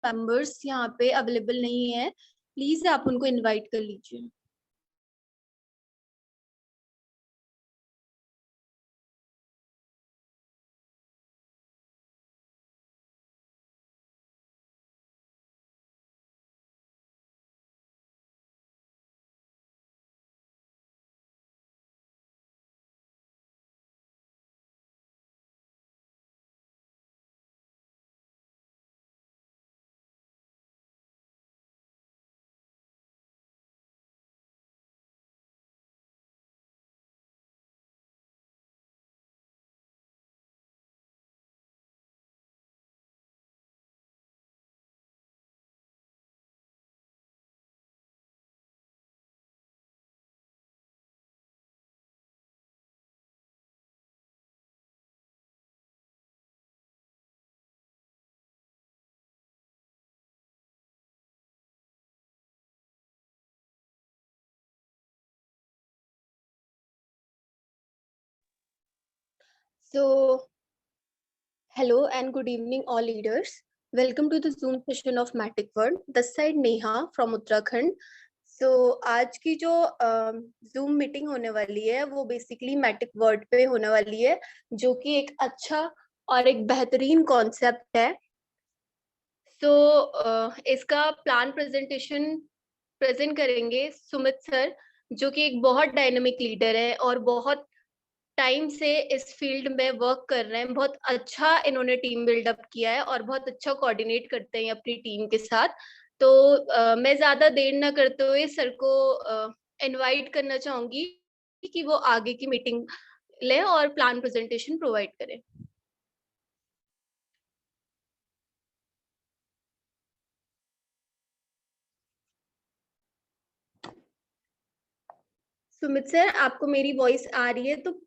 Members यहाँ पे available नहीं है, प्लीज आप उनको इनवाइट कर लीजिए। So, hello and good evening, all leaders. Welcome to the Zoom session of Matic World. This side Neha from Uttarakhand. So, आज की जो Zoom मीटिंग होने वाली है वो बेसिकली मैटिक वर्ड पे होने वाली है, जो कि एक अच्छा और एक बेहतरीन कॉन्सेप्ट है। तो इसका प्लान प्रेजेंटेशन प्रेजेंट करेंगे सुमित सर, जो कि एक बहुत डायनेमिक लीडर है और बहुत टाइम से इस फील्ड में वर्क कर रहे हैं। बहुत अच्छा इन्होंने टीम बिल्डअप किया है और बहुत अच्छा कोऑर्डिनेट करते हैं अपनी टीम के साथ। तो मैं ज्यादा देर ना करते हुए सर को इनवाइट करना चाहूंगी कि वो आगे की मीटिंग ले और प्लान प्रेजेंटेशन प्रोवाइड करें। सुमित सर, आपको मेरी वॉइस आ रही है? तो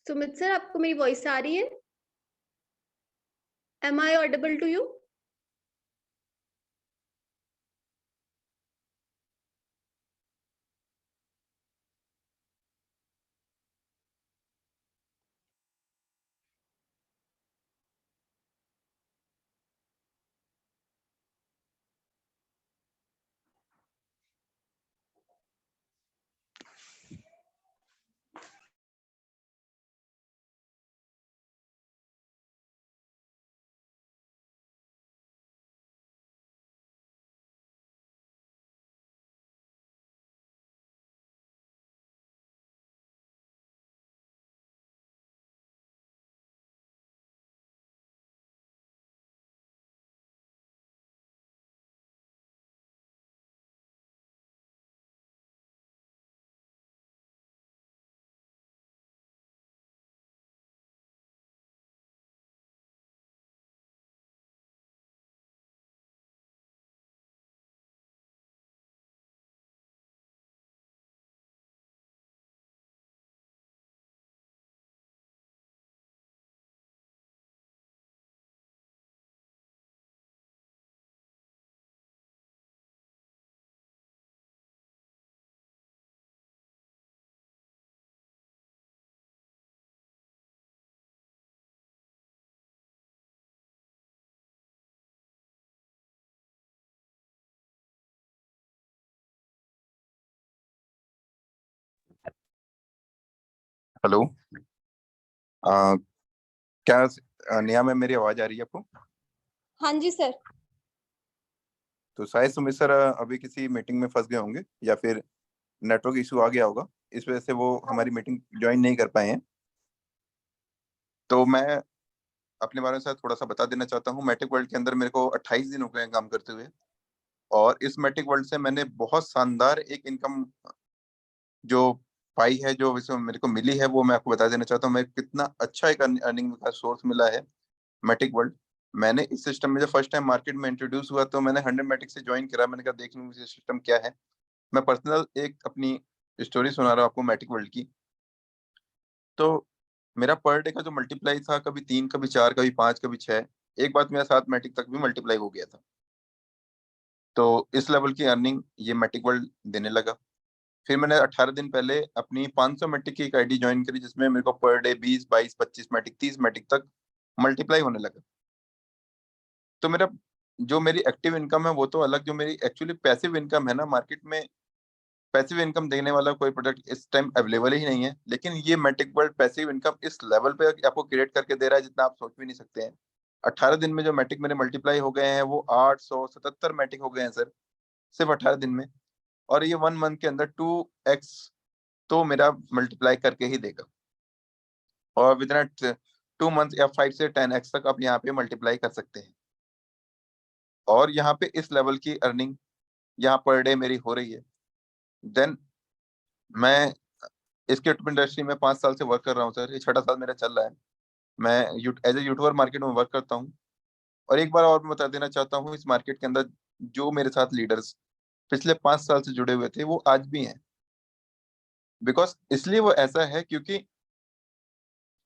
सुमित सर, आपको मेरी वॉइस आ रही है? Am I audible to you? Hello. आ, क्या नेहा में मेरी आवाज आ रही है आपको? हाँ जी सर। तो शायद सुमित सर अभी किसी मीटिंग में फंस गए होंगे या फिर नेटवर्क इशू आ गया होगा, इस वजह से वो हमारी मीटिंग ज्वाइन नहीं कर पाए हैं। तो मैं अपने बारे में सर थोड़ा सा बता देना चाहता हूँ। मैट्रिक वर्ल्ड के अंदर मेरे को 28 दिन हो गए हैं काम करते हुए, और इस मैट्रिक वर्ल्ड से मैंने बहुत शानदार एक इनकम जो पाई है, जो इसमें मेरे को मिली है, वो मैं आपको बता देना चाहता हूँ। मैं कितना अच्छा एक अर्निंग का सोर्स मिला है मैटिक वर्ल्ड। मैंने इस सिस्टम में जब फर्स्ट टाइम मार्केट में इंट्रोड्यूस हुआ तो मैंने 100 मैटिक से ज्वाइन करा। मैंने कहा देख लूँ मुझे सिस्टम क्या है। मैं पर्सनल एक अपनी स्टोरी सुना रहा हूँ आपको मैटिक वर्ल्ड की। तो मेरा पर डे का जो मल्टीप्लाई था, कभी 3, कभी 4, कभी 5, कभी 6, एक बात मेरा 7 मैटिक तक भी मल्टीप्लाई हो गया था। तो इस लेवल की अर्निंग ये मैटिक वर्ल्ड देने लगा। फिर मैंने 18 दिन पहले अपनी 500 मैटिक की एक आईडी ज्वाइन करी, जिसमें मेरे को पर डे 20, 22, 25 मैटिक, 30 मैटिक तक मल्टीप्लाई होने लगा। तो मेरा जो मेरी एक्टिव इनकम है वो तो अलग, जो मेरी एक्चुअली पैसिव इनकम है ना, मार्केट में पैसिव इनकम देने वाला कोई प्रोडक्ट इस टाइम अवेलेबल ही नहीं है। लेकिन ये मैटिक वर्ल्ड पैसिव इनकम इस लेवल पे आपको क्रिएट करके दे रहा है जितना आप सोच भी नहीं सकते हैं। 18 दिन में जो मैटिक मेरे मल्टीप्लाई हो गए हैं वो 877 मैटिक हो गए हैं सर, सिर्फ 18 दिन में। और ये 1 मंथ के अंदर 2x तो मेरा मल्टीप्लाई करके ही देगा। और विद इन 2 मंथ या 5 से 10x तक आप यहाँ पे मल्टीप्लाई कर सकते हैं। और यहाँ पे इस लेवल की अर्निंग यहाँ पर डे मेरी हो रही है। देन मैं इसके यूट्यूब इंडस्ट्री में 5 साल से वर्क कर रहा हूँ सर, ये 6वां साल मेरा चल रहा है। मैं एज ए यूट्यूबर मार्केट में वर्क करता हूँ। और एक बार और मैं बता देना चाहता हूँ, इस मार्केट के अंदर जो मेरे साथ लीडर्स पिछले 5 साल से जुड़े हुए थे वो आज भी हैं। बिकॉज इसलिए वो ऐसा है क्योंकि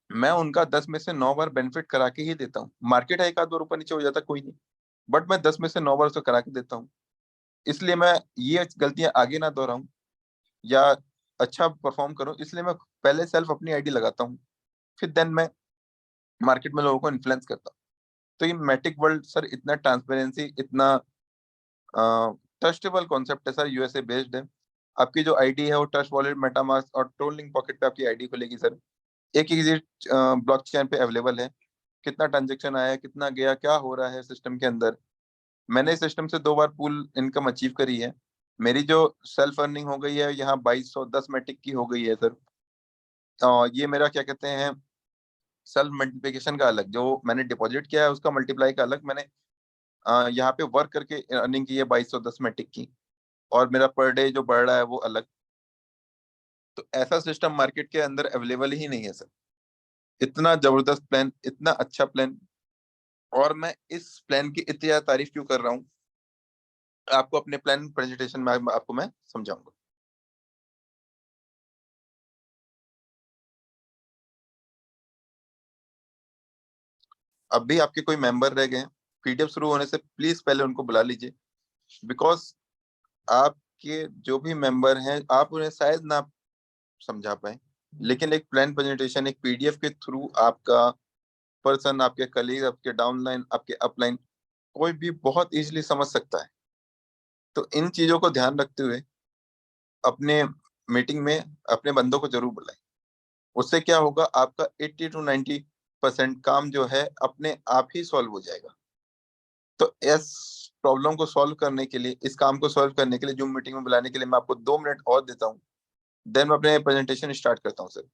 मैं उनका 10 में से 9 बार बेनिफिट करा के ही देता हूँ। मार्केट है 1 आध बार ऊपर नीचे हो जाता कोई नहीं, बट मैं 10 में से 9 बार उसको करा के देता हूँ। इसलिए मैं ये गलतियां आगे ना दोहराऊं या अच्छा परफॉर्म करूं, इसलिए मैं पहले सेल्फ अपनी आईडी लगाता हूँ, फिर देन मैं मार्केट में लोगों को इन्फ्लुएंस करता हूँ। तो ये मैटिक वर्ल्ड सर इतना ट्रांसपेरेंसी, इतना ट्रस्टेबल कॉन्सेप्ट है सर, यूएसए बेस्ड है। आपकी जो आईडी है वो ट्रस्ट वॉलेट, मेटामास्क और ट्रोलिंग पॉकेट पे आपकी आईडी खुलेगी सर। एक ही ब्लॉकचेन पे अवेलेबल है। कितना ट्रांजेक्शन आया, कितना गया, क्या हो रहा है सिस्टम के अंदर। मैंने इस सिस्टम से 2 बार पूल इनकम अचीव करी है। मेरी जो सेल्फ अर्निंग हो गई है यहाँ 2210 मैटिक की हो गई है सर। ये मेरा क्या कहते हैं, सेल्फ मल्टीप्लिकेशन का अलग, जो मैंने डिपॉजिट किया है उसका मल्टीप्लाई का अलग। मैंने यहाँ पे वर्क करके अर्निंग की है 2210 मैटिक की, और मेरा पर डे जो बढ़ रहा है वो अलग। तो ऐसा सिस्टम मार्केट के अंदर अवेलेबल ही नहीं है सर। इतना जबरदस्त प्लान, इतना अच्छा प्लान। और मैं इस प्लान की इतनी ज्यादा तारीफ क्यों कर रहा हूँ, आपको अपने प्लान प्रेजेंटेशन में आपको मैं समझाऊंगा। अब भी आपके कोई मेंबर रह गए हैं, पीडीएफ शुरू होने से प्लीज पहले उनको बुला लीजिए। बिकॉज आपके जो भी मेंबर हैं आप उन्हें शायद ना समझा पाए, लेकिन एक प्लान प्रेजेंटेशन एक पीडीएफ के थ्रू आपका पर्सन, आपके कलीग, आपके डाउनलाइन, आपके अपलाइन, कोई भी बहुत इजीली समझ सकता है। तो इन चीजों को ध्यान रखते हुए अपने मीटिंग में अपने बंदों को जरूर बुलाएं। उससे क्या होगा, आपका 80 to 90% काम जो है अपने आप ही सॉल्व हो जाएगा। तो इस प्रॉब्लम को सॉल्व करने के लिए, इस काम को सॉल्व करने के लिए जूम मीटिंग में बुलाने के लिए मैं आपको 2 मिनट और देता हूँ। देन मैं अपने प्रेजेंटेशन स्टार्ट करता हूँ सर।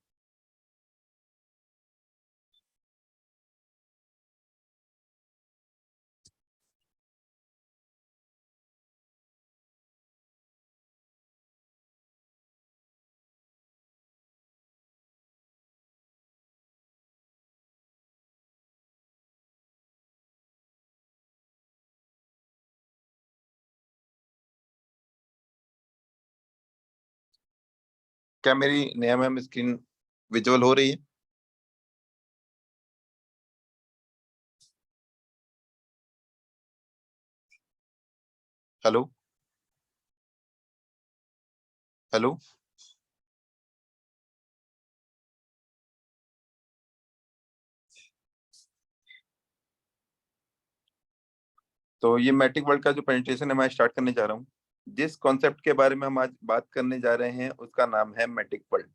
क्या मेरी नया मैम स्क्रीन विजुअल हो रही है? Hello, hello. तो ये मैट्रिक वर्ल्ड का जो प्रेजेंटेशन है मैं स्टार्ट करने जा रहा हूँ। जिस कॉन्सेप्ट के बारे में हम आज बात करने जा रहे हैं उसका नाम है मैट्रिक वर्ल्ड।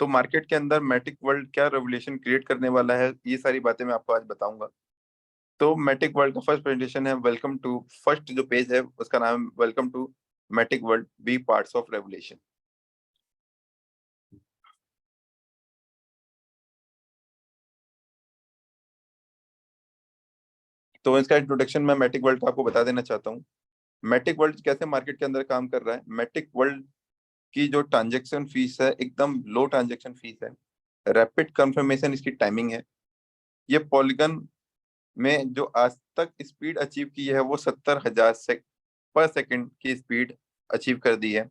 तो मार्केट के अंदर मैट्रिक वर्ल्ड क्या रेवोल्यूशन क्रिएट करने वाला है, ये सारी बातें मैं आपको आज बताऊंगा। तो मैट्रिक वर्ल्ड का फर्स्ट प्रेजेंटेशन है वेलकम टू, फर्स्ट जो पेज है उसका नाम है welcome to Matric World, be parts of revolution. तो इसका इंट्रोडक्शन मैं मैट्रिक वर्ल्ड का आपको बता देना चाहता हूँ। मैट्रिक वर्ल्ड कैसे मार्केट के अंदर काम कर रहा है। मैट्रिक वर्ल्ड की जो ट्रांजेक्शन फीस है एकदम लो ट्रांजेक्शन फीस है। रैपिड कंफर्मेशन इसकी टाइमिंग है। ये पॉलीगन में जो आज तक स्पीड अचीव की है वो 70,000 पर सेकंड की स्पीड अचीव कर दी है।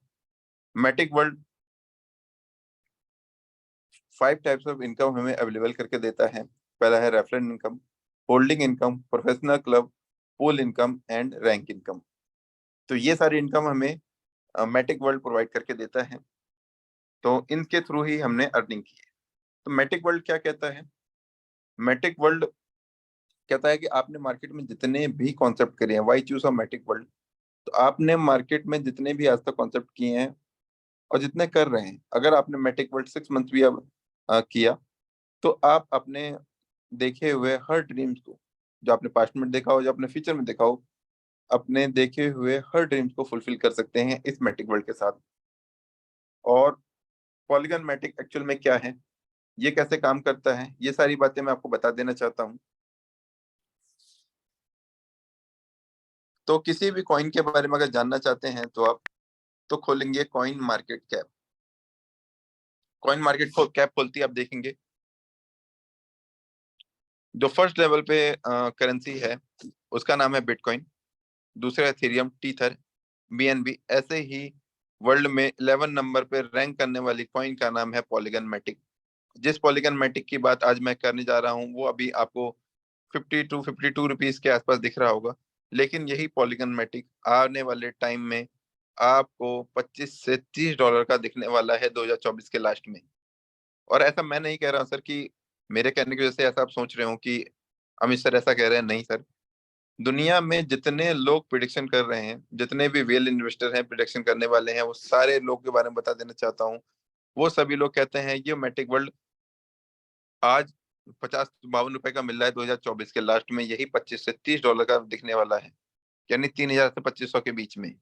Matric World 5 types of income हमें अवेलेबल करके देता है। पहला है reference income, holding income, professional club, pool income and rank income. तो ये सारी इनकम हमें मैटिक वर्ल्ड प्रोवाइड करके देता है, तो इनके थ्रू ही हमने अर्निंग की है। तो मैटिक वर्ल्ड क्या कहता है? मैटिक वर्ल्ड कहता है कि आपने मार्केट में जितने भी कॉन्सेप्ट करे हैं, why choose of Matic World, तो आपने मार्केट में जितने भी आज तक कॉन्सेप्ट किए हैं और जितने कर रहे हैं, अगर आपने मैटिक वर्ल्ड 6 मंथ भी अब किया, तो आप अपने देखे हुए हर ड्रीम्स को, जो आपने पास्ट में देखा हो, जो आपने फ्यूचर में देखा हो, अपने देखे हुए हर ड्रीम्स को फुलफिल कर सकते हैं इस मैटिक वर्ल्ड के साथ। और पॉलीगन मैटिक एक्चुअल में क्या है, ये कैसे काम करता है, ये सारी बातें मैं आपको बता देना चाहता हूँ। तो किसी भी कॉइन के बारे में अगर जानना चाहते हैं तो आप तो खोलेंगे coin market cap. Coin market cap खोलती है, आप देखेंगे जो फर्स्ट लेवल पे करेंसी है उसका नाम है बिटकॉइन, दूसरा एथेरियम, टीथर, बीएनबी। ऐसे ही वर्ल्ड में 11 नंबर पे रैंक करने वाली कॉइन का नाम है पॉलीगन मैटिक। जिस पॉलीगन मैटिक की बात आज मैं करने जा रहा हूँ वो अभी आपको 52 रुपीज के आसपास दिख रहा होगा, लेकिन यही पॉलीगन मैटिक आने वाले टाइम में आपको 25 से 30 डॉलर का दिखने वाला है 2024 के लास्ट में। और ऐसा मैं नहीं कह रहा हूँ सर कि मेरे कहने की वजह से ऐसा आप सोच रहे हो कि अमित सर ऐसा कह रहे हैं, नहीं सर। दुनिया में जितने लोग प्रिडिक्शन कर रहे हैं, जितने भी वेल इन्वेस्टर हैं प्रिडिक्शन करने वाले हैं, वो सारे लोग के बारे में बता देना चाहता हूँ। वो सभी लोग कहते हैं ये मैटिक वर्ल्ड आज 50-52 रुपए का मिल रहा है 2024 के लास्ट में, यही 25 से 30 डॉलर का दिखने वाला है, यानी 3,000 से 2,500 के बीच में।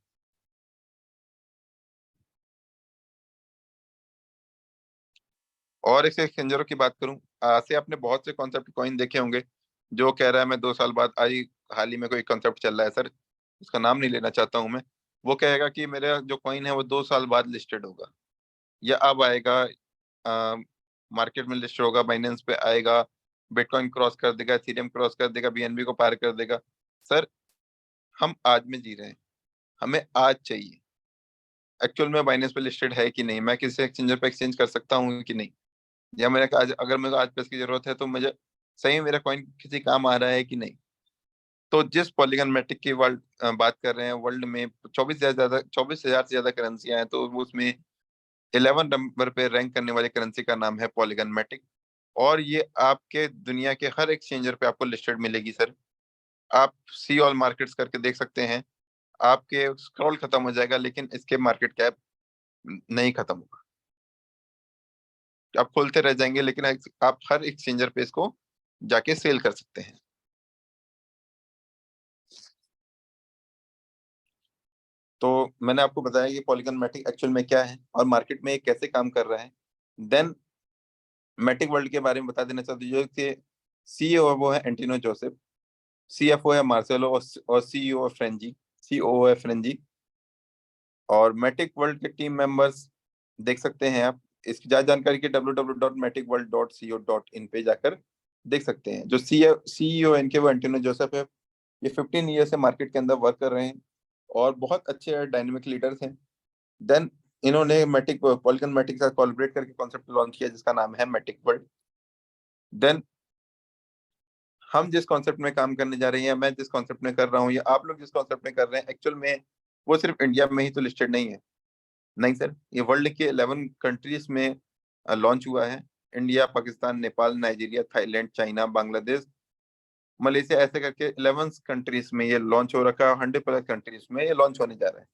और इस एक्सचेंजरों की बात करूं, आज से आपने बहुत से कॉन्सेप्ट कॉइन देखे होंगे जो कह रहा है मैं 2 साल बाद आई, हाल ही में कोई कॉन्सेप्ट चल रहा है सर, उसका नाम नहीं लेना चाहता हूं मैं। वो कहेगा कि मेरा जो कॉइन है वो 2 साल बाद लिस्टेड होगा, या अब आएगा, मार्केट में लिस्ट होगा, बाइनेंस पे आएगा, बिटकॉइन क्रॉस कर देगा, इथेरियम क्रॉस कर देगा, बीएनबी को पार कर देगा। सर हम आज में जी रहे हैं, हमें आज चाहिए एक्चुअल में बाइनेंस पे लिस्टेड है कि नहीं, मैं किसी एक्सचेंजर पे एक्सचेंज कर सकता हूँ कि नहीं, या मेरे आज अगर मेरे को आज पैसे की जरूरत है तो मुझे सही में मेरा कॉइन किसी काम आ रहा है कि नहीं। तो जिस पॉलीगन मैटिक की वर्ल्ड बात कर रहे हैं, वर्ल्ड में 24,000 से ज्यादा करेंसियां हैं, तो उसमें 11 नंबर पे रैंक करने वाली करेंसी का नाम है पॉलीगन मैटिक। और ये आपके दुनिया के हर एक्सचेंजर पे आपको लिस्टेड मिलेगी सर। आप सी ऑल मार्केट्स करके देख सकते हैं, आपके स्क्रॉल खत्म हो जाएगा लेकिन इसके मार्केट कैप नहीं खत्म होगा, आप खोलते रह जाएंगे, लेकिन आप हर एक्सचेंजर पे इसको जाके सेल कर सकते हैं। तो मैंने आपको बताया कि पॉलीगन मैटिक एक्चुअल में क्या है और मार्केट में ये कैसे काम कर रहा है। देन मैटिक वर्ल्ड के बारे में बता देना चाहता हूँ, जो कि सीईओ है वो है एंटिनो जोसेफ, सीएफओ है मार्सेलो, और सीईओ है फ्रेंजी, सीओओ है फ्रेंजी। और मैटिक वर्ल्ड के टीम मेंबर्स देख सकते हैं आप, इसकी ज्यादा जानकारी के www.maticworld.co.in पे जाकर देख सकते हैं। जो सीईओ इनके वो एंटिनो जोसेफ है, ये 15 ईयर से मार्केट के अंदर वर्क कर रहे हैं और बहुत अच्छे डायनेमिक लीडर्स हैं। देन इन्होंने मैटिक पॉलीगन मैटिक के साथ कोलैबोरेट करके कॉन्सेप्ट लॉन्च किया जिसका नाम है मैटिक वर्ल्ड। देन हम जिस कॉन्सेप्ट में काम करने जा रहे हैं, मैं जिस कॉन्सेप्ट में कर रहा हूँ, या आप लोग जिस कॉन्सेप्ट में कर रहे हैं, एक्चुअल में वो सिर्फ इंडिया में ही तो लिस्टेड नहीं है। नहीं सर, ये वर्ल्ड के 11 कंट्रीज में लॉन्च हुआ है। India, Pakistan, Nepal, Nigeria, Thailand, China, Bangladesh, Malaysia, ऐसे करके 11 कंट्रीज में ये लॉन्च हो रखा है, 100+ कंट्रीज में ये लॉन्च होने जा रहा है।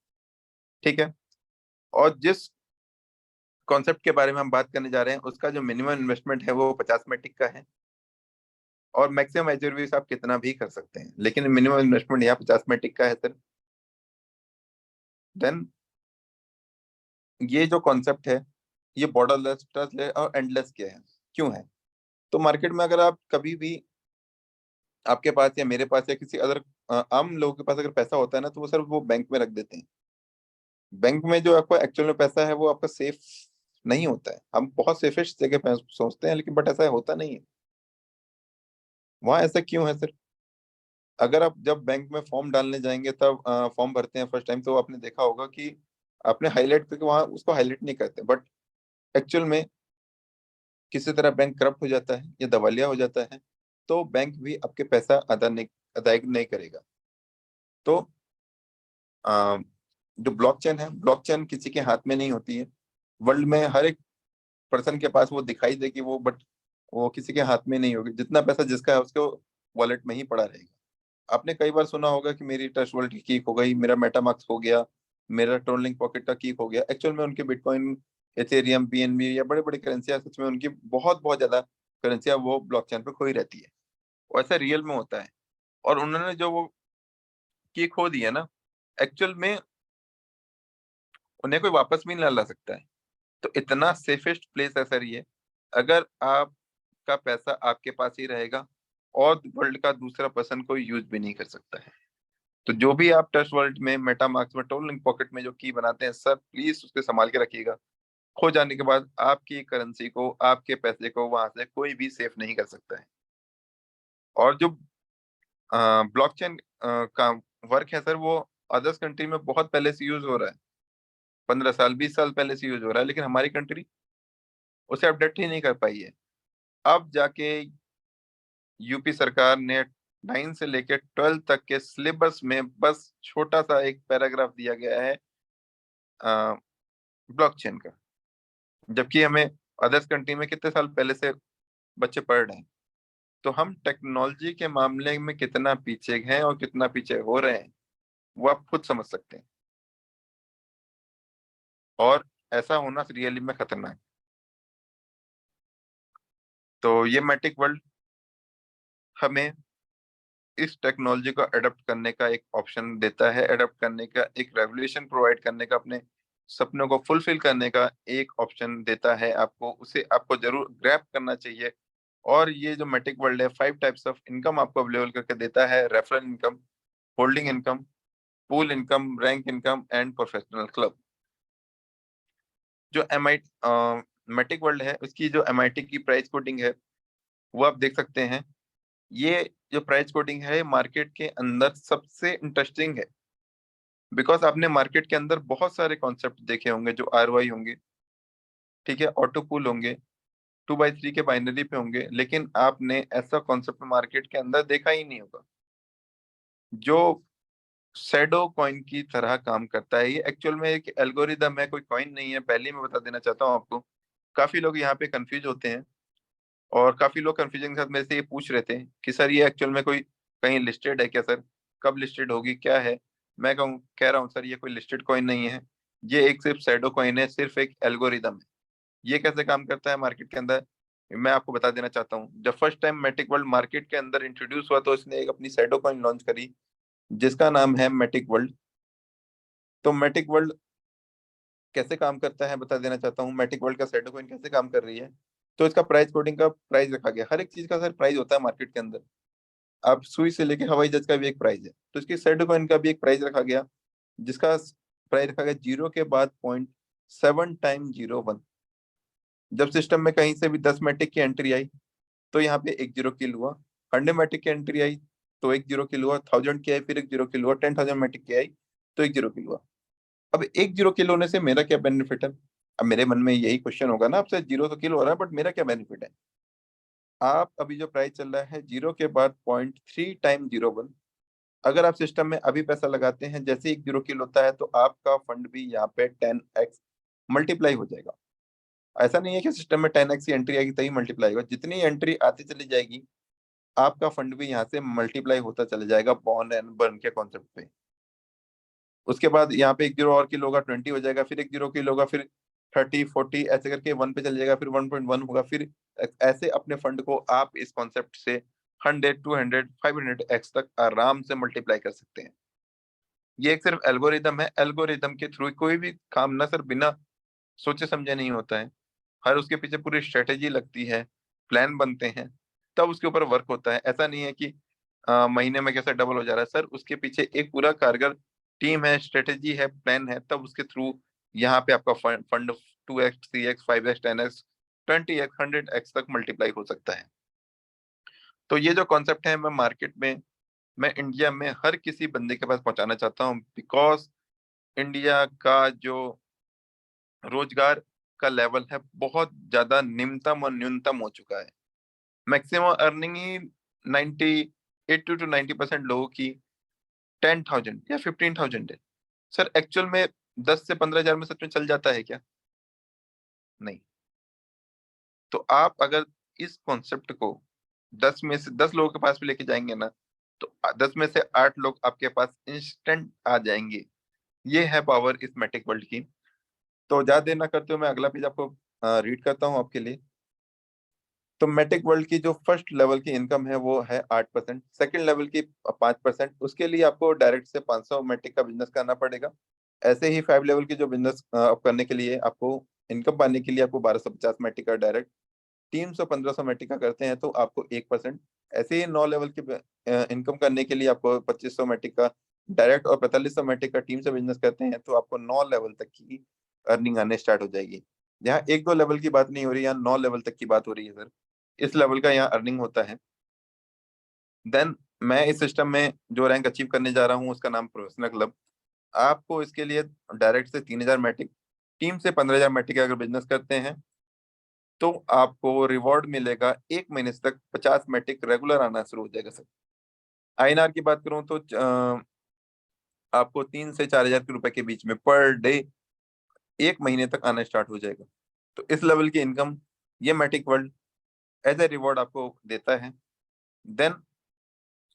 ठीक है। और जिस कॉन्सेप्ट के बारे में हम बात करने जा रहे हैं उसका जो मिनिमम इन्वेस्टमेंट है वो 50 मैटिक का है, और मैक्सिमम एजर्वीज आप कितना भी कर सकते हैं, लेकिन मिनिमम इन्वेस्टमेंट यहाँ 50 मैटिक का है सर। देन ये जो कॉन्सेप्ट है ये बॉर्डरलेस, टचलेस और एंडलेस क्या है, क्यों है? तो मार्केट में अगर आप कभी भी, आपके पास या मेरे पास या किसी अदर आम लोगों के पास अगर पैसा होता है ना, तो वो सर वो बैंक में रख देते हैं। बैंक में जो आपका एक्चुअल में पैसा है वो आपका सेफ नहीं होता है। हम बहुत सेफेस्ट जगह पे सोचते हैं, लेकिन बट ऐसा होता नहीं है। वहाँ ऐसा क्यों है सर? अगर आप जब बैंक में फॉर्म डालने जाएंगे तब फॉर्म भरते हैं फर्स्ट टाइम, तो आपने देखा होगा कि आपने हाईलाइट करके वहाँ उसको हाईलाइट नहीं करते, बट एक्चुअल में किसी तरह बैंक करप्ट हो जाता है या दिवालिया हो जाता है, तो बैंक भी आपके पैसा अदा नहीं, अदायगी नहीं करेगा। तो जो ब्लॉकचेन है, ब्लॉकचेन किसी के हाथ में नहीं होती है। वर्ल्ड में हर एक पर्सन के पास वो दिखाई दे कि वो, बट वो किसी के हाथ में नहीं होगी। जितना पैसा जिसका है उसके वॉलेट में ही पड़ा रहेगा। आपने कई बार सुना होगा कि मेरी ट्रस्ट वॉलेट की कीक हो गई, मेरा मेटामास्क हो गया, मेरा ट्रोलिंग पॉकेट का कीक हो गया। एक्चुअल में उनके बिटकॉइन, एथेरियम, बीएनबी या बड़े बड़े करेंसियां, सच में उनकी बहुत बहुत ज्यादा करेंसियां वो ब्लॉकचेन पे खोई रहती है। वैसा रियल में होता है। और उन्होंने जो वो की खो दी है ना, एक्चुअल में उन्हें कोई वापस भी नहीं ला सकता है। तो इतना सेफेस्ट प्लेस है सर ये। अगर आपका पैसा आपके पास ही रहेगा और वर्ल्ड का दूसरा पर्सन कोई यूज भी नहीं कर सकता है। तो जो भी आप ट्रस्ट वर्ल्ड में, मेटामास्क में, टोरलिंक पॉकेट में जो की बनाते हैं सर, प्लीज उसके संभाल के रखिएगा। खो जाने के बाद आपकी करेंसी को, आपके पैसे को वहां से कोई भी सेफ नहीं कर सकता है। और जो ब्लॉकचेन का वर्क है सर, वो अदर्स कंट्री में बहुत पहले से यूज हो रहा है। 15 साल, 20 साल पहले से यूज हो रहा है, लेकिन हमारी कंट्री उसे अपडेट ही नहीं कर पाई है। अब जाके यूपी सरकार ने 9 से लेकर 12 तक के सिलेबस में बस छोटा सा एक पैराग्राफ दिया गया है ब्लॉकचेन का। जबकि हमें अदर्स कंट्री में कितने साल पहले से बच्चे पढ़ रहे हैं। तो हम टेक्नोलॉजी के मामले में कितना पीछे हैं और कितना पीछे हो रहे हैं, वो आप खुद समझ सकते हैं। और ऐसा होना रियली में खतरनाक है। तो ये मैटिक वर्ल्ड हमें इस टेक्नोलॉजी को अडॉप्ट करने का एक ऑप्शन देता है, अडॉप्ट करने का एक रेवोल्यूशन प्रोवाइड करने का, अपने सपनों को फुलफिल करने का एक ऑप्शन देता है आपको। उसे आपको जरूर ग्रैब करना चाहिए। और ये जो मैटिक वर्ल्ड है 5 टाइप्स ऑफ इनकम आपको अवेलेबल करके देता है: referral income, holding income, pool income, rank income and professional club. जो एम आई मैटिक वर्ल्ड है उसकी जो MIT की प्राइस कोडिंग है वो आप देख सकते हैं। ये जो प्राइस कोडिंग है मार्केट के अंदर सबसे इंटरेस्टिंग है। बिकॉज आपने मार्केट के अंदर बहुत सारे कॉन्सेप्ट देखे होंगे जो ROI होंगे, ठीक है, ऑटो पूल होंगे, 2x3 के बाइनरी पे होंगे, लेकिन आपने ऐसा कॉन्सेप्ट मार्केट के अंदर देखा ही नहीं होगा जो शैडो कॉइन की तरह काम करता है। ये एक्चुअल में एक एल्गोरिदम है, कोई कॉइन नहीं है। पहले ही मैं बता देना चाहता हूँ आपको। काफी लोग यहाँ पे कंफ्यूज होते हैं और काफी लोग कंफ्यूजन के साथ मेरे से ये पूछ रहे थे कि सर ये एक्चुअल में कोई कहीं लिस्टेड है क्या सर, कब लिस्टेड होगी, क्या है। मैं कह रहा हूँ सर ये कोई लिस्टेड कॉइन नहीं है। ये एक सिर्फ शैडो कॉइन है, सिर्फ एक एल्गोरिदम है। ये कैसे काम करता है मार्केट के अंदर, मैं आपको बता देना चाहता हूँ। जब first time Matic World market के अंदर इंट्रोड्यूस हुआ तो इसने एक अपनी शैडो कॉइन लॉन्च करी जिसका नाम है मैटिक वर्ल्ड। तो मैटिक वर्ल्ड कैसे काम करता है बता देना चाहता हूँ। मैटिक वर्ल्ड का शैडो कॉइन कैसे काम कर रही है। तो इसका प्राइस कोडिंग का प्राइस रखा गया। हर एक चीज का सर प्राइस होता है मार्केट के अंदर। आप सुई से लेके हवाई जहाज का भी एक प्राइस है, तो इसकी शैडो कॉइन का भी एक प्राइस रखा गया जिसका प्राइस रखा गया 0 के बाद 0.7 टाइम 01। जब सिस्टम में कहीं से भी 10 मैटिक की एंट्री आई तो यहाँ पे 1 0 किल हुआ। 100 मैटिक की एंट्री आई तो 1 0 किल हुआ। 1000 की आई फिर 1 0 किल हुआ। 10,000 मैटिक की आई तो 1 0 किल हुआ। अब 1 0 किल होने से मेरा क्या बेनिफिट है। अब मेरे मन में यही क्वेश्चन होगा ना, आपसे 0 तो किल हो रहा है बट मेरा क्या बेनिफिट है। आप अभी जो प्राइस चल रहा है 0 के बाद 0.3 टाइम 01, अगर आप सिस्टम में अभी पैसा लगाते हैं जैसे 1 0 किल होता है तो आपका फंड भी यहाँ पे 10x मल्टीप्लाई हो जाएगा। ऐसा नहीं है कि सिस्टम में 10x की एंट्री आएगी तभी मल्टीप्लाई होगा। जितनी एंट्री आती चली जाएगी आपका फंड भी यहाँ से मल्टीप्लाई होता चला जाएगा बॉर्न एंड बर्न के कॉन्सेप्ट पे। उसके बाद यहाँ पे 1 0 और किलो होगा, 20 हो जाएगा, फिर 1 0 किलो होगा, फिर 30 40 ऐसे करके 1 पे चल जाएगा, फिर 1.1 होगा, फिर ऐसे अपने फंड को आप इस कॉन्सेप्ट से 100 200 500x तक आराम से मल्टीप्लाई कर सकते हैं। ये एक सिर्फ एल्गोरिदम है। एल्गोरिदम के थ्रू कोई भी काम ना सर बिना सोचे समझे नहीं होता है। हर उसके पीछे पूरी स्ट्रेटेजी लगती है, प्लान बनते हैं, तब उसके ऊपर वर्क होता है। ऐसा नहीं है कि महीने में कैसे डबल हो जा रहा है सर, उसके पीछे एक पूरा कारगर टीम है, स्ट्रेटेजी है, प्लान है, तब उसके थ्रू यहाँ पे आपका fund 2x 3x 5x 10x 20x 100x तक मल्टीप्लाई हो सकता है। तो ये जो कॉन्सेप्ट है मैं मार्केट में, मैं इंडिया में हर किसी बंदे के पास पहुंचाना चाहता हूँ। बिकॉज इंडिया का जो रोजगार का लेवल है बहुत ज्यादा निम्नतम और न्यूनतम हो चुका है। मैक्सिमम अर्निंग ही 90 80 to 90% लोगों की 10,000 या 15,000 है। सर एक्चुअल में 10 से 15 हजार में सच में चल जाता है क्या? नहीं। तो आप अगर इस कॉन्सेप्ट को 10 में से 10 लोगों के पास भी लेके जाएंगे ना, तो 10 में से 8 लोग आपके पास इंस्टेंट आ जाएंगे। ये है पावर इस मैटिक वर्ल्ड की। तो ज्यादा देर ना करते हुए मैं अगला पेज आपको रीड करता हूँ आपके लिए। तो मैटिक वर्ल्ड की जो फर्स्ट लेवल की इनकम है वो है 8%, सेकंड लेवल की 5%। उसके लिए आपको डायरेक्ट से 500 मैटिक का बिजनेस करना पड़ेगा। ऐसे ही 5 लेवल की जो बिजनेस करने के लिए आपको इनकम पाने के लिए आपको 1250 मैटिक का डायरेक्ट, 300-1500 मैटिक का करते हैं तो आपको 1%। ऐसे ही 9 लेवल की इनकम करने के लिए आपको 2500 मैटिक का डायरेक्ट और 4500 मैटिक का टीम से बिजनेस करते हैं तो आपको 9 लेवल तक की अर्निंग आने स्टार्ट हो जाएगी। यहाँ 1-2 लेवल की बात नहीं हो रही, यहाँ 9 लेवल तक की बात हो रही है सर। इस लेवल का यहाँ अर्निंग होता है। देन मैं इस सिस्टम में जो रैंक अचीव करने जा रहा हूँ उसका नाम प्रोफेशनल क्लब। आपको इसके लिए डायरेक्ट से 3000 मैटिक, टीम से 15,000 मैटिक का अगर बिजनेस करते हैं तो आपको रिवॉर्ड मिलेगा 1 महीने तक 50 मैटिक रेगुलर आना शुरू हो जाएगा सर। आईएनआर की बात करूं तो आपको 3 से 4 हजार के रुपए के बीच में पर डे 1 महीने तक आना स्टार्ट हो जाएगा। तो इस लेवल की इनकम ये Matic World as a reward आपको देता है। देन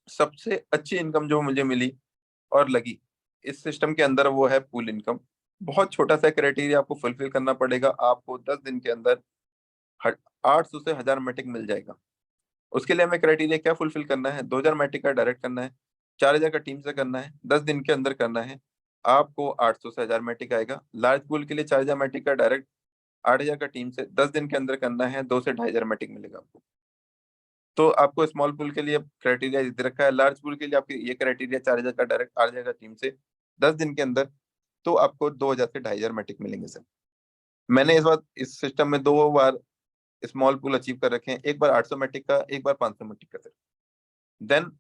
सबसे अच्छी इनकम जो मुझे मिली और लगी इस सिस्टम के अंदर वो है पूल इनकम। बहुत छोटा सा क्राइटेरिया आपको फुलफिल करना पड़ेगा, आपको 10 दिन के अंदर 800 से 1000 मैटिक मिल जाएगा। उसके लिए हमें क्राइटेरिया क्या फुलफिल करना है? 2000 मैट्रिक का डायरेक्ट करना है, 4000 का टीम से करना है, 10 दिन के अंदर करना है, आपको 800 से 1000 मैट्रिक आएगा। लार्ज पूल के लिए 4000 मैट्रिक का डायरेक्ट, 8000 का टीम से 10 दिन के अंदर करना है, 2 से 2500 मैट्रिक मिलेगा आपको। तो आपको स्मॉल पूल के लिए क्राइटेरिया दे रखा है, लार्ज पूल के लिए आपकी ये क्राइटेरिया 4000 का डायरेक्ट, 8000 का टीम से 10 दिन के अंदर, तो आपको 2000 से 2500 मैट्रिक मिलेंगे सर। मैंने इस बार इस सिस्टम में 2 बार स्मॉल पूल अचीव कर रखे हैं, एक बार 800 मैट्रिक का, एक बार 500 मैट्रिक का सर। देन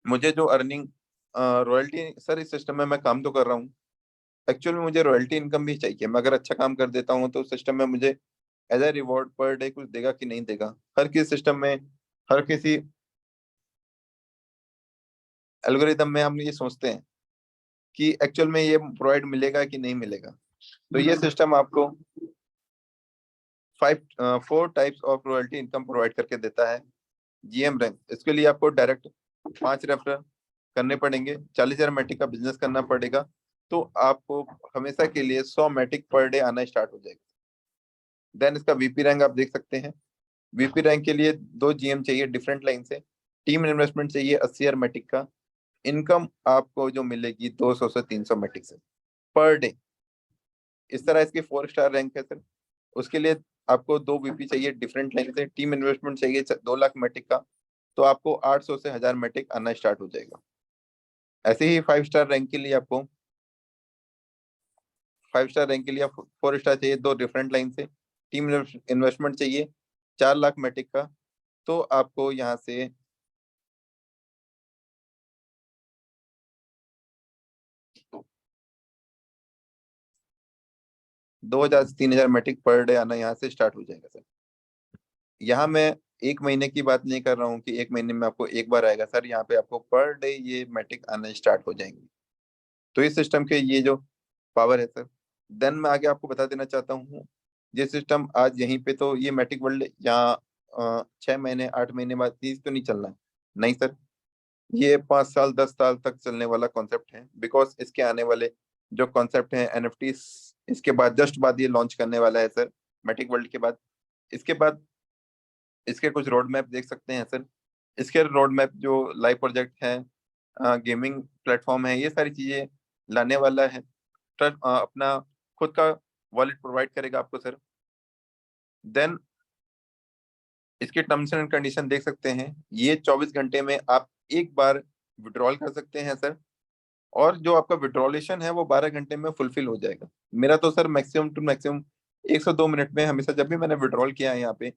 मुझे जो अर्निंग रॉयल्टी सर, इस सिस्टम में मैं काम तो कर रहा हूँ, एक्चुअल में मुझे रॉयल्टी इनकम भी चाहिए। मैं अगर अच्छा काम कर देता हूँ तो सिस्टम में मुझे as a reward per day कुछ देगा कि नहीं देगा। हर किसी सिस्टम में, हर किसी एल्गोरिदम में हम ये सोचते हैं कि एक्चुअल में ये प्रोवाइड मिलेगा कि नहीं मिलेगा। तो ये सिस्टम आपको 4 types of royalty income provide करके देता है। जीएम रैंक, इसके लिए आपको डायरेक्ट 5 रेफरल करने पड़ेंगे, 40,000 मैटिक का बिजनेस करना पड़ेगा, तो आपको हमेशा के लिए 100 मैटिक पर डे आना स्टार्ट हो जाएगा। देन इसका वीपी रैंक आप देख सकते हैं। वीपी रैंक के लिए 2 जीएम चाहिए डिफरेंट लाइन से, टीम इन्वेस्टमेंट चाहिए 80,000 मैटिक का। इनकम आपको जो मिलेगी 200 से 300 मैटिक से पर डे। इस तरह इसकी 4 स्टार रैंक है सर। उसके लिए आपको 2 वीपी चाहिए डिफरेंट लाइन से, टीम इन्वेस्टमेंट चाहिए 2 लाख मैटिक का, तो आपको 800 से 1000 मैटिक आना स्टार्ट हो जाएगा। ऐसे ही 5 स्टार रैंक के लिए आपको 5 स्टार रैंक के लिए 4 स्टार चाहिए 2 डिफरेंट लाइन से, टीम इन्वेस्टमेंट चाहिए 4 लाख मैटिक का, तो आपको यहाँ से 2000 से 3000 मैटिक पर डे आना यहाँ से स्टार्ट हो जाएगा सर। यहाँ मैं 1 महीने की बात नहीं कर रहा हूँ कि 1 महीने में आपको एक बार आएगा सर, यहाँ पे आपको पर डे ये मैटिक आना स्टार्ट हो जाएंगे। तो इस सिस्टम के ये जो पावर है सर। देन मैं आगे आपको बता देना चाहता हूँ, ये सिस्टम आज यहीं पे तो ये मैटिक वर्ल्ड यहाँ 6 महीने 8 महीने बाद चीज तो नहीं चलना है, नहीं सर। ये 5 साल 10 साल तक चलने वाला कॉन्सेप्ट है, बिकॉज इसके आने वाले जो कॉन्सेप्ट है एनएफटी, इसके बाद जस्ट बाद ये लॉन्च करने वाला है सर, मैटिक वर्ल्ड के बाद। इसके बाद इसके कुछ रोड मैप देख सकते हैं सर। इसके रोड मैप जो लाइव प्रोजेक्ट है, गेमिंग प्लेटफॉर्म है, ये सारी चीजें लाने वाला है। अपना खुद का वॉलेट प्रोवाइड करेगा आपको सर। देन इसके टर्म्स एंड कंडीशन देख सकते हैं, ये 24 घंटे में आप एक बार विड्रॉल कर सकते हैं सर, और जो आपका विड्रॉलेशन है वो 12 घंटे में फुलफिल हो जाएगा। मेरा तो सर मैक्सिमम टू मैक्सिमम 1 से 2 मिनट में, हमेशा जब भी मैंने विड्रॉल किया है यहाँ पे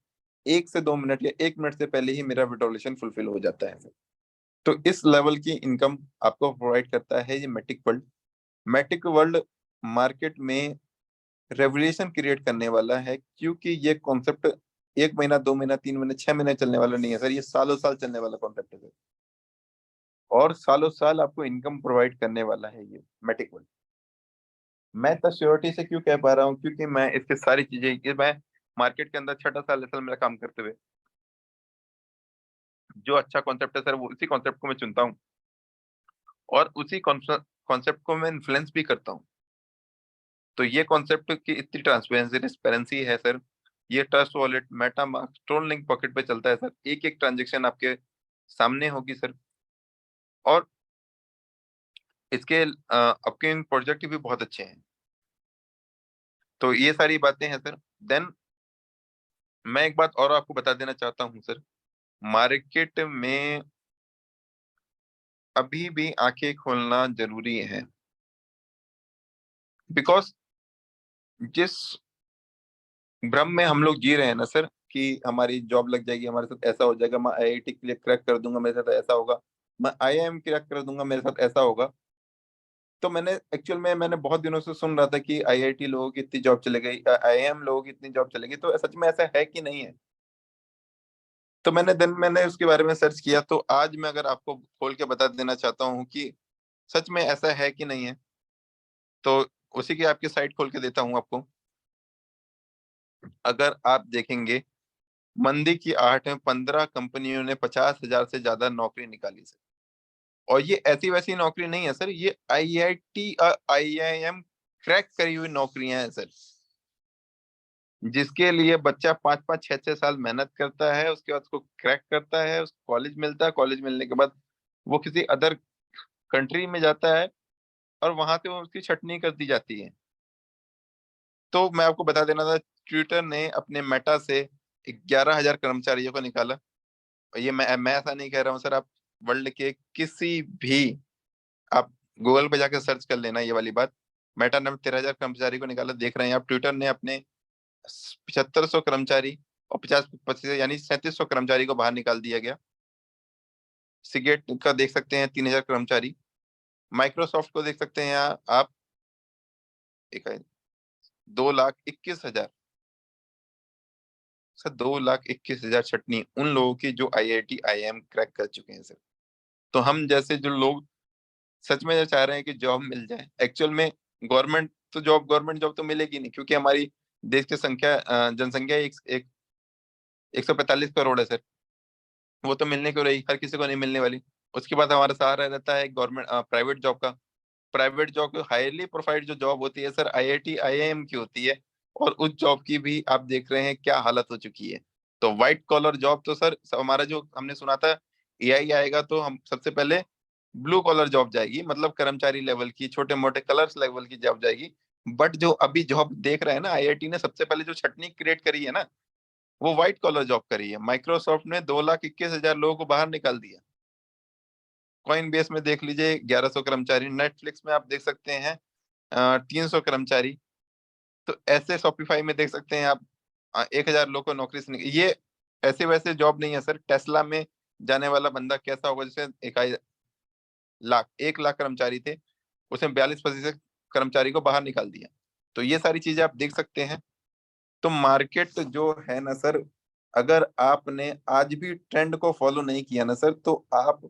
1 से 2 मिनट या 1 मिनट से पहले ही मेरा विड्रॉलेशन फुलफिल हो जाता है सर। तो इस लेवल की इनकम आपको प्रोवाइड करता है ये Matic World. Matic World market में रेवोल्यूशन क्रिएट करने वाला है, क्योंकि ये कॉन्सेप्ट 1 महीना 2 महीना 3 महीने 6 महीने चलने वाला नहीं है सर, ये सालों साल चलने वाला कॉन्सेप्ट है सर। और सालों साल आपको इनकम प्रोवाइड करने वाला है ये मैटिक वर्ल्ड। मैं इतना श्योरिटी से क्यों कह पा रहा हूँ, क्योंकि मैं इसके सारी चीजें, ये मैं मार्केट के अंदर छठा साल है सर मेरा काम करते हुए। जो अच्छा कॉन्सेप्ट है सर वो उसी कॉन्सेप्ट को मैं चुनता हूँ, और उसी कॉन्सेप्ट को मैं इन्फ्लुएंस भी करता हूँ। तो ये कॉन्सेप्ट की इतनी ट्रांसपेरेंसी है सर, ये trust wallet MetaMask stone link pocket पे चलता है सर, एक एक ट्रांजेक्शन आपके सामने होगी सर। और इसके अपकमिंग प्रोजेक्ट भी बहुत अच्छे हैं। तो ये सारी बातें हैं सर। देन मैं एक बात और आपको बता देना चाहता हूँ सर, मार्केट में अभी भी आंखें खोलना जरूरी है। बिकॉज जिस भ्रम में हम लोग जी रहे हैं ना सर, कि हमारी जॉब लग जाएगी, हमारे साथ ऐसा हो जाएगा, मैं आईआईटी के लिए क्रैक कर दूंगा मेरे साथ ऐसा होगा, मैं आईआईएम क्रैक कर दूंगा मेरे साथ ऐसा होगा। तो मैंने एक्चुअल में मैंने बहुत दिनों से सुन रहा था कि आईआईटी लोगों की इतनी जॉब चले गई, आईआईएम लोगों की इतनी जॉब चलेगी, तो सच में ऐसा है कि नहीं है? तो मैंने उसके बारे में सर्च किया, तो आज मैं अगर आपको खोल के बता देना चाहता हूँ कि सच में ऐसा है कि नहीं है। तो उसी की आपकी साइट खोल के देता हूँ आपको। अगर आप देखेंगे, मंदी की आहट में 15 कंपनियों ने 50,000 से ज्यादा नौकरी निकाली सर। और ये ऐसी वैसी नौकरी नहीं है सर, ये आईआईटी आईआईएम क्रैक करी हुई नौकरियां हैं सर, जिसके लिए बच्चा 5-5 6-6 साल मेहनत करता है, उसके बाद उसको क्रैक करता है, उसको कॉलेज मिलता है, कॉलेज मिलने के बाद वो किसी अदर कंट्री में जाता है, और वहां से वो उसकी छटनी कर दी जाती है। तो मैं आपको बता देना था, ट्विटर ने अपने मेटा से 11,000 कर्मचारियों को निकाला। और ये मैं ऐसा नहीं कह रहा हूँ सर, आप वर्ल्ड के किसी भी, आप गूगल पे जाकर सर्च कर लेना ये वाली बात। मेटा ने 13,000 कर्मचारी को निकाला, देख रहे हैं आप। ट्विटर ने अपने 7,500 कर्मचारी और 50-25 यानी 3,700 कर्मचारी को बाहर निकाल दिया गया। सिगेट का देख सकते हैं 3,000 कर्मचारी। माइक्रोसॉफ्ट को देख सकते हैं आप, एक 2,21,000, सर 2,21,000 छटनी उन लोगों की जो आईआईटी आईआईएम क्रैक कर चुके हैं सर। तो हम जैसे जो लोग सच में चाह रहे हैं कि जॉब मिल जाए, एक्चुअल में गवर्नमेंट जॉब तो मिलेगी नहीं, क्योंकि हमारी देश की संख्या जनसंख्या 145 करोड़ है सर। वो तो मिलने क्यों रही, हर किसी को नहीं मिलने वाली। उसके बाद हमारा सहारा रहता है गवर्नमेंट प्राइवेट जॉब का। प्राइवेट जॉब हाईली प्रोफाइल्ड जो जॉब होती है सर, आईआईटी आईआईएम की होती है। और उस जॉब की भी आप देख रहे हैं क्या हालत हो चुकी है। तो व्हाइट कॉलर जॉब तो सर हमारा जो हमने सुना था एआई आएगा, तो हम सबसे पहले ब्लू कॉलर जॉब जाएगी, मतलब कर्मचारी लेवल की, छोटे मोटे कलर्स लेवल की जॉब जाएगी। बट जो अभी जॉब देख रहे हैं ना, आईआईटी ने सबसे पहले जो छटनी क्रिएट करी है ना, वो व्हाइट कॉलर जॉब करी है। माइक्रोसॉफ्ट ने 2,21,000 लोगों को बाहर निकाल दिया। कॉइन बेस में देख लीजिए 1,100 कर्मचारी, नेटफ्लिक्स में आप देख सकते हैं 300 कर्मचारी। तो ऐसे शॉपिफाई में देख सकते हैं आप 1,000 लोग को नौकरी से ये ऐसे वैसे जॉब नहीं है सर। टेस्ला में जाने वाला बंदा कैसा होगा, जैसे 1 लाख कर्मचारी थे, उसने 42% कर्मचारी को बाहर निकाल दिया। तो ये सारी चीजें आप देख सकते हैं। तो मार्केट जो है ना सर, अगर आपने आज भी ट्रेंड को फॉलो नहीं किया ना सर, तो आप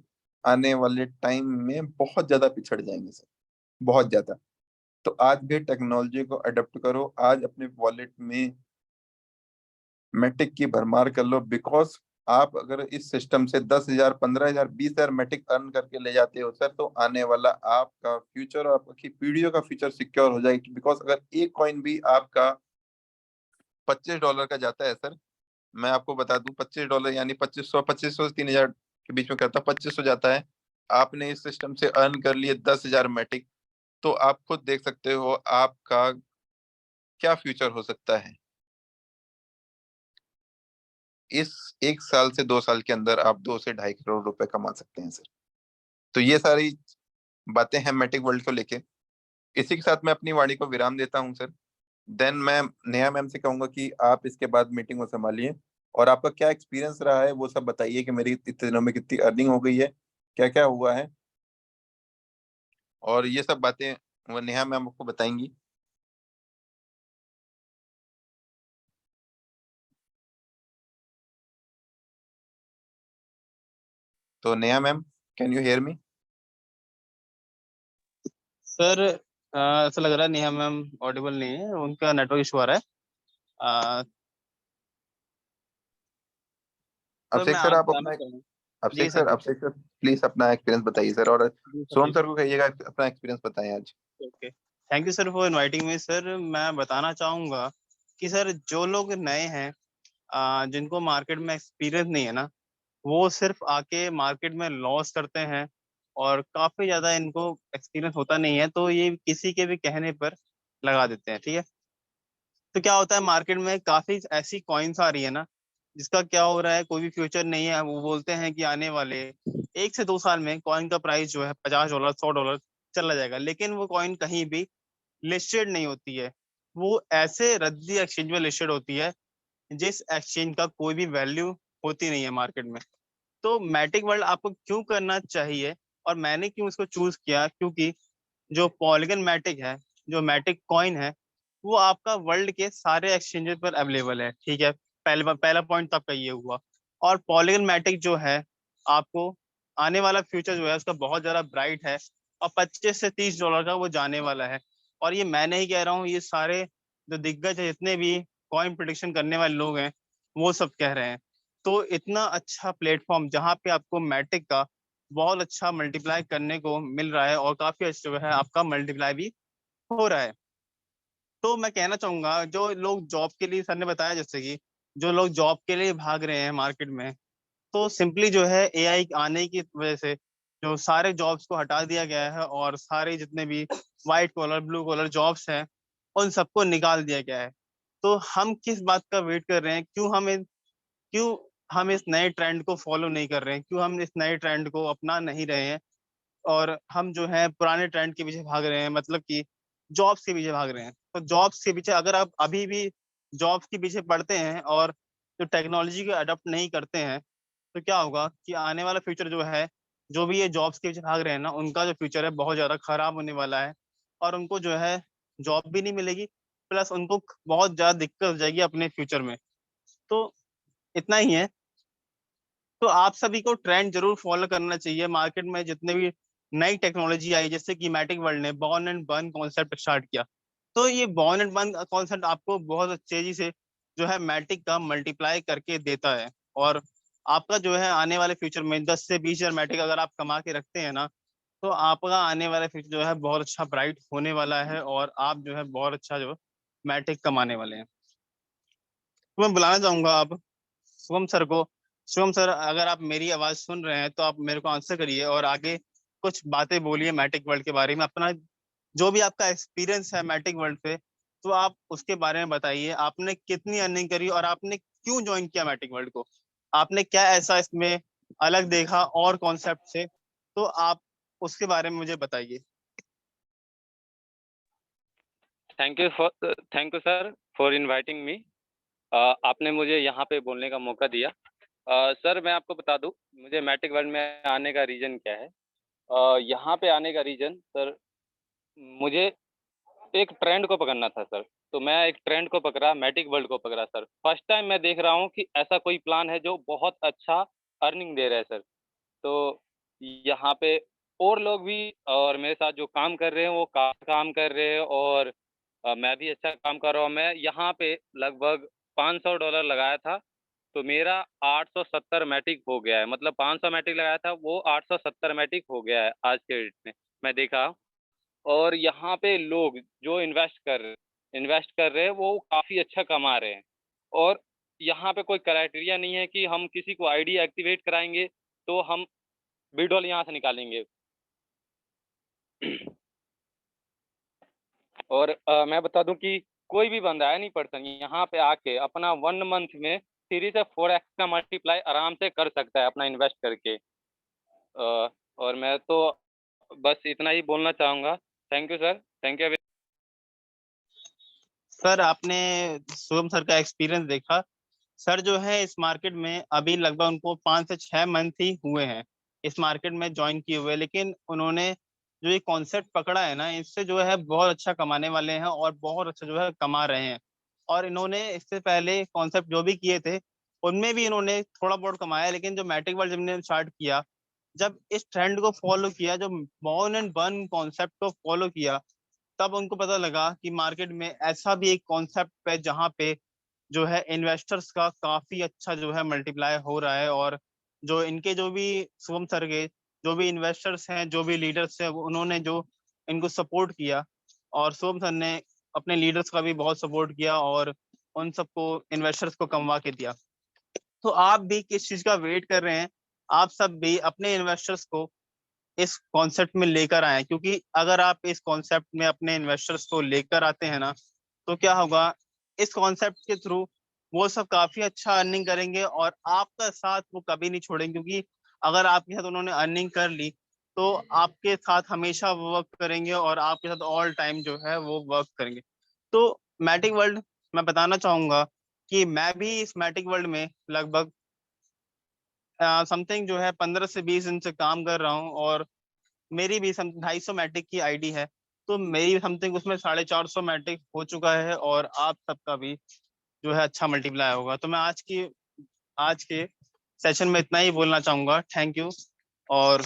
आने वाले टाइम में बहुत ज्यादा पिछड़ जाएंगे सर, बहुत ज्यादा। तो आज भी टेक्नोलॉजी को अडॉप्ट करो, आज अपने वॉलेट में मैटिक की भरमार कर लो। बिकॉज आप अगर इस सिस्टम से 10,000 15,000 20,000 मैटिक अर्न करके ले जाते हो सर, तो आने वाला आपका फ्यूचर और आपकी पीढ़ियों का फ्यूचर सिक्योर हो जाएगी। बिकॉज अगर एक कॉइन भी आपका $25 का जाता है सर, मैं आपको बता दूं, $25 यानी 2,500 से 3,000 के बीच में करता, 2,500 जाता है। आपने इस सिस्टम से अर्न कर लिए 10,000 मैटिक, तो आप खुद देख सकते हो आपका क्या फ्यूचर हो सकता है। इस 1 साल से 2 साल के अंदर आप 2 से 2.5 करोड़ रुपए कमा सकते हैं सर। तो ये सारी बातें हैं मैटिक वर्ल्ड को लेके। इसी के साथ मैं अपनी वाणी को विराम देता हूँ सर। देन मैं नेहा मैम से कहूंगा कि आप इसके बाद मीटिंग को संभालिए, और आपका क्या एक्सपीरियंस रहा है वो सब बताइए, कि मेरी इतने दिनों में कितनी अर्निंग हो गई है, क्या क्या हुआ है, और ये सब बातें वो नेहा मैम आपको बताएंगी। तो Neha ma'am, can you hear me? Sir ऐसा लग रहा है नेहा मैम ऑडिबल नहीं है, उनका नेटवर्क इशू आ रहा है। सर अभिषेक मैं सर आगे आप बताना अपना चाहूँ। जी सर। अभिषेक सर प्लीज अपना एक्सपीरियंस बताइए सर, और जी सर सोम जी। सर को कहिएगा अपना एक्सपीरियंस बताएं आज। Okay, thank you sir for inviting me. Sir मैं बताना चाहूँगा कि सर जो लोग नए हैं, जिनको मार्केट में एक्सपीरियंस नहीं है ना, वो सिर्फ आके मार्केट में लॉस करते हैं और काफी ज्यादा इनको एक्सपीरियंस होता नहीं है, तो ये किसी के भी कहने पर लगा देते हैं। ठीक है, तो क्या होता है मार्केट में काफी ऐसी कॉइन्स आ रही है ना, जिसका क्या हो रहा है, कोई भी फ्यूचर नहीं है। वो बोलते हैं कि आने वाले 1 से 2 साल में कॉइन का प्राइस जो है $50 $100 चला जाएगा, लेकिन वो कॉइन कहीं भी लिस्टेड नहीं होती है। वो ऐसे रद्दी एक्सचेंज में लिस्टेड होती है जिस एक्सचेंज का कोई भी वैल्यू होती नहीं है मार्केट में। तो मैटिक वर्ल्ड आपको क्यों करना चाहिए और मैंने क्यों इसको चूज किया, क्योंकि जो पॉलीगन मैटिक है, जो मैटिक कॉइन है, वो आपका वर्ल्ड के सारे एक्सचेंजेस पर अवेलेबल है। ठीक है, पहला पॉइंट तो आपका ये हुआ। और पॉलीगन मैटिक जो है, आपको आने वाला फ्यूचर जो है उसका बहुत ज्यादा ब्राइट है, और $25 से $30 का वो जाने वाला है। और ये मैं नहीं कह रहा हूँ, ये सारे जो दिग्गज है, जितने भी कॉइन प्रिडिक्शन करने वाले लोग हैं, वो सब कह रहे हैं। तो इतना अच्छा प्लेटफॉर्म जहाँ पे आपको मैटिक का बहुत अच्छा मल्टीप्लाई करने को मिल रहा है, और काफी अच्छा जो है आपका मल्टीप्लाई भी हो रहा है। तो मैं कहना चाहूंगा, जो लोग जॉब के लिए, सर ने बताया जैसे कि जो लोग जॉब के लिए भाग रहे हैं मार्केट में, तो सिंपली जो है एआई आने की वजह से जो सारे जॉब्स को हटा दिया गया है, और सारे जितने भी white collar blue collar jobs हैं, उन सबको निकाल दिया गया है। तो हम किस बात का वेट कर रहे हैं, क्यों हम इस नए ट्रेंड को फॉलो नहीं कर रहे हैं, क्यों हम इस नए ट्रेंड को अपना नहीं रहे हैं, और हम जो है पुराने ट्रेंड के पीछे भाग रहे हैं, मतलब कि जॉब्स के पीछे भाग रहे हैं। तो जॉब्स के पीछे अगर आप अभी भी जॉब्स के पीछे पढ़ते हैं और जो टेक्नोलॉजी को अडॉप्ट नहीं करते हैं, तो क्या होगा कि आने वाला फ्यूचर जो है, जो भी ये जॉब्स के पीछे भाग रहे हैं ना, उनका जो फ्यूचर है बहुत ज्यादा खराब होने वाला है। और उनको जो है जॉब भी नहीं मिलेगी, प्लस उनको बहुत ज्यादा दिक्कत हो जाएगी अपने फ्यूचर में। तो इतना ही है। तो आप सभी को ट्रेंड जरूर फॉलो करना चाहिए। मार्केट में जितने भी नई टेक्नोलॉजी आई, जैसे कि मैटिक वर्ल्ड ने born and burn concept start किया, तो ये बॉर्न एंड बर्न कॉन्सेप्ट आपको बहुत तेजी से जो है मैटिक का मल्टीप्लाई करके देता है। और आपका जो है आने वाले फ्यूचर में 10 से 20 हजार मैटिक अगर आप कमा के रखते हैं ना, तो आपका आने वाला फ्यूचर जो है बहुत अच्छा ब्राइट होने वाला है, और आप जो है बहुत अच्छा जो मैटिक कमाने वाले हैं। तो मैं बुलाना चाहूंगा आप शुभम सर को। शुभम सर, अगर आप मेरी आवाज सुन रहे हैं तो आप मेरे को आंसर करिए, और आगे कुछ बातें बोलिए मैटिक वर्ल्ड के बारे में, अपना जो भी आपका एक्सपीरियंस है मैटिक वर्ल्ड पे, तो आप उसके बारे में बताइए। आपने कितनी अर्निंग करी और आपने क्यों ज्वाइन किया मैटिक वर्ल्ड को, आपने क्या ऐसा इसमें अलग देखा और कॉन्सेप्ट से, तो आप उसके बारे में मुझे बताइए। Thank you sir for inviting me. आपने मुझे यहाँ पे बोलने का मौका दिया। सर मैं आपको बता दूं, मुझे मैटिक वर्ल्ड में आने का रीज़न क्या है। यहाँ पे आने का रीज़न सर, मुझे एक ट्रेंड को पकड़ना था सर। तो मैं एक ट्रेंड को पकड़ा, मैटिक वर्ल्ड को पकड़ा सर। फर्स्ट टाइम मैं देख रहा हूँ कि ऐसा कोई प्लान है जो बहुत अच्छा अर्निंग दे रहा है सर। तो यहाँ पे और लोग भी और मेरे साथ जो काम कर रहे हैं वो काम कर रहे हैं, और मैं भी अच्छा काम कर रहा हूँ। मैं यहाँ पे लगभग $500 लगाया था, तो मेरा 870 मैटिक हो गया है। मतलब 500 मैटिक लगाया था, वो 870 मैटिक हो गया है आज के डेट में, मैं देखा। और यहाँ पे लोग जो इन्वेस्ट कर रहे हैं वो काफ़ी अच्छा कमा रहे हैं। और यहाँ पे कोई क्राइटेरिया नहीं है कि हम किसी को आईडी एक्टिवेट कराएंगे तो हम विड्रॉल यहाँ से निकालेंगे। और मैं बता दूं कि कोई भी बंदा एनी पर्सन यहाँ पे आके अपना 1 मंथ में 3 से 4x का मल्टीप्लाई आराम से कर सकता है अपना इन्वेस्ट करके। और मैं तो बस इतना ही बोलना चाहूँगा। Thank you sir, thank you. Sir आपने शुभम सर का एक्सपीरियंस देखा। सर जो है इस मार्केट में अभी लगभग उनको 5 से 6 मंथ ही हुए हैं इस मार्केट में ज्वाइन किए हुए, लेकिन उन्होंने जो ये कॉन्सेप्ट पकड़ा है ना, इससे जो है बहुत अच्छा कमाने वाले हैं और बहुत अच्छा जो है कमा रहे हैं। और इन्होंने इससे पहले कॉन्सेप्ट जो भी किए थे, उनमें भी इन्होंने थोड़ा बहुत कमाया, लेकिन जो मैट्रिक वर्ल्ड जब ने स्टार्ट किया, जब इस ट्रेंड को फॉलो किया, जब बॉर्न एंड बर्न कॉन्सेप्ट को फॉलो किया, तब उनको पता लगा कि मार्केट में ऐसा भी एक कॉन्सेप्ट है जहाँ पे जो है इन्वेस्टर्स का काफी अच्छा जो है मल्टीप्लाई हो रहा है। और जो इनके जो भी शुभम सर के जो भी इन्वेस्टर्स हैं, जो भी लीडर्स हैं, उन्होंने जो इनको सपोर्ट किया, और शुभम सर ने अपने लीडर्स का भी बहुत सपोर्ट किया और उन सबको इन्वेस्टर्स को कमवा के दिया। तो आप भी किस चीज का वेट कर रहे हैं? आप सब भी अपने इन्वेस्टर्स को इस कॉन्सेप्ट में लेकर आए, क्योंकि अगर आप इस कॉन्सेप्ट में अपने इन्वेस्टर्स को लेकर आते हैं ना, तो क्या होगा, इस कॉन्सेप्ट के थ्रू वो सब काफी अच्छा अर्निंग करेंगे और आपका साथ वो कभी नहीं छोड़ेंगे। क्योंकि अगर आपके साथ उन्होंने अर्निंग कर ली, तो आपके साथ हमेशा वो वर्क करेंगे और आपके साथ ऑल टाइम जो है वो वर्क करेंगे। तो मैटिक वर्ल्ड, मैं बताना चाहूंगा कि मैं भी इस मैटिक वर्ल्ड में लगभग समथिंग जो है 15 से 20 दिन से काम कर रहा हूँ, और मेरी भी 250 मैटिक की आईडी है। तो मेरी समथिंग उसमें 450 मैटिक हो चुका है, और आप सबका भी जो है अच्छा मल्टीप्लाई होगा। तो मैं आज के सेशन में इतना ही बोलना चाहूंगा। Thank you. और